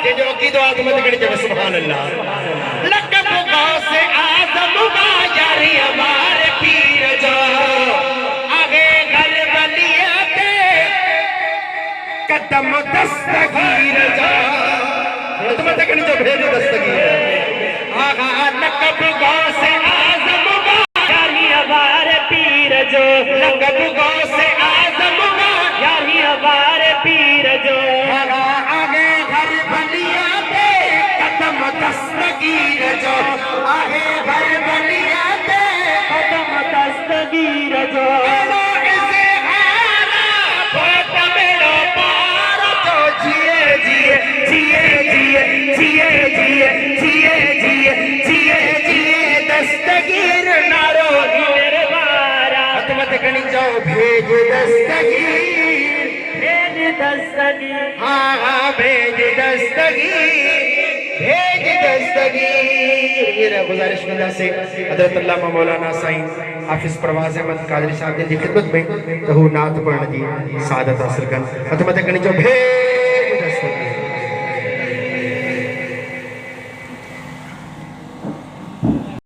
ये जो की दुआ तुम कड़ी जब सुभान अल्लाह लकब गौसे आजम का यारी हमारे पीर जो आगे घर बलिया पे कदम दस्तगीर जो तुम कड़ी जो भेज दस्तगीर आगा लकब गौसे आजम का यारी हमारे पीर जो लकब गौसे आजम का यारी हमारे पीर जो आगे घर बलिया पे कदम दस्तगीर जो आगे घर बलिया पे कदम दस्तगीर जो इसे हारा बहुत मेरो पार तो जिए जिए जिए जिए जिए जिए जिए जिए जिए जिए दस्तगीर नारो मेरे बारा मत कनी जाओ भेज दस्तगीर दस्तगीर हाँ हाँ भेज दस्तगीर भेज दस्तगीर। ये गुजारिश में से हजरत अल्लामा मौलाना साईं हाफिज परवाज़ अहमद कादरी साहब की खिदमत में कहू नात पढ़ने की सादत हासिल कर। हतमत कनी जो भेज